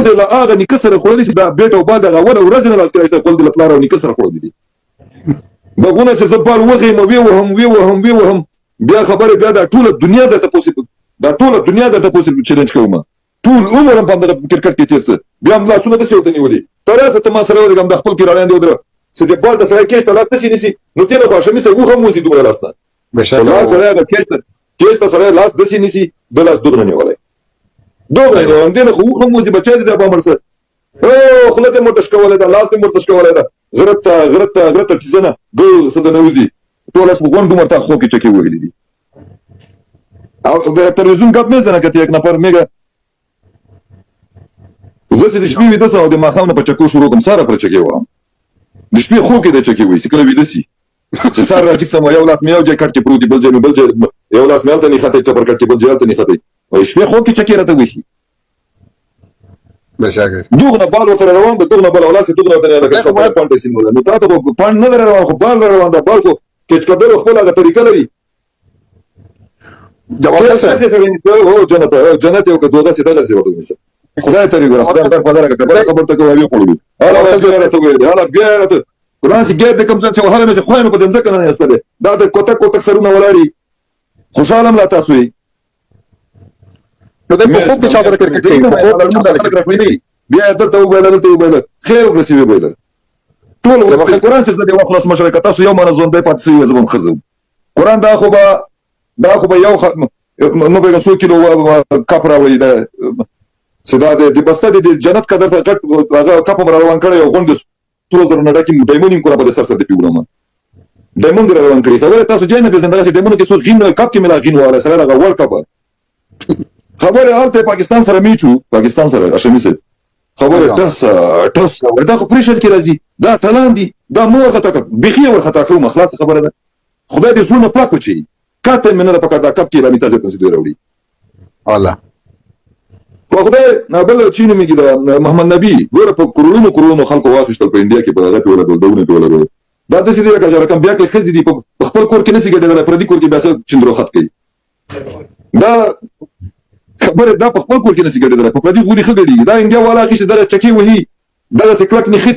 د هغه نیکه سره خوړلی چې دا بیټ او بال دغه ونه ورځ نه لاس کې راځي خپل د پلار او نیکه سره خوړلی دي دغونه چې زه بال وغیم وهم بیا خبره بیا دا ټوله دنیا درته پوسې دا ټوله دنیا درته پوسې چیلنج کوم ټول عمر هم په همدغه کرکټ کې تېر څه بیا هم لاسونه داسې ورته نیولي تر اوسه ته ما سره ودرېږه همدا خپل کې راړاندې ودره چې د بال د سړی کېچ ته لاس داسې نیسي نو تېره خوا هاشمي صاحب اوښ هم وځي دومره لاس نه لاس سړی د کېچ ته سړی لاس داسې نیسي د لاس دومره نیولی دومره نیولی همدې نه خو اوښ هم وځي بچی دی دا بامړ سره خوله دې مو تش کولی ده لاس دې مو تش کولی ده غرت ته ټیزه نه ګل څه د نه وځي ټوله غونډ دومره تا خوب کې چکې وهلي دي او د تلویزیون ګپ مې زنه کته یک نفر میګه زه چې د شپې ویده سم او د ماښام نه په چکو شروع کوم ساره پر چکې وهم د شپې خوب کې د چکې وایي چې کله ویده سي چې سار راجیک سم یو لاس مې یو ځای کټ کې پروت دی بل ځای مې بل ځای یو لاس مې هلته نښتی چپر کټ کې بل ځای هلته نښتی وایي شپې خوب کې چکې راته وایي دوغنه بال ورته روان ده دوغنه بال اولاد دوغنه ورته لکه خبره پانډه سیموله نو تاسو په پاند نه روان خو بال روان ده بال خو کېچ کډر خپل هغه طریقه لري هو جنت یو که دوغه سي دلته ورته نشي خدای ته وګوره خدای په دغه خبره خبر ته کوي خو هغه ولته راته وي هغه بیا راته قرآن چې ګیر د کوم ځای چې هغه مې خو نه په دې ځکه نه استله دا د کوتک سرونه ولاړی خوشاله ملا تاسو وي نو د په خوب کې چا سره کرکټ کوي په خوب کې خلک راځي بیا دلته وبایل خیر وکړي وبایل ټول وخت قرآن څخه د وخت لاس مشرکات تاسو یو منځ ځون دی پاتې سوي زبم خزو قرآن دا خو به یو نو به 100 کیلو کپ راوړي دا صدا د بسته د جنت قدر ته کټ هغه کپ روان کړی او غونډ ټول درنه ډکه ډایمونډ کوله په سر سره دی پیولم ډایمونډ روان کړی خبره تاسو جاي نه بزنده چې ډایمونډ کې څو غین کپ کې ملا غین واله سره هغه ورلد کپ خبره حالته پاکستان سره میچو پاکستان سره هاشمي سره خبره تاسو دا خو پریشر کې راځي دا تلان دي دا مور خطا بخي ور خطا کوم خلاص خبره ده خدای دې زونه پاک وچی کاته منه د پکا دا کپ کې رامي تاسو کنسیډر وړي الله په خدای بل چینه میګي دا محمد نبی ګوره په کورونو خلکو واخیستل په انډیا کې په هغه پیوله دونه پیوله دا د سې دې کاجه رقم بیا کې خزي دي په خپل کور کې نسی ګډه پر دې کور کې بیا چندرو خط کوي دا خبره دا په خپل کور کې نسی ګډه په دې غوري خګړي دا انډیا والا کې چې دا چکی وهي دا سکلک نه ختی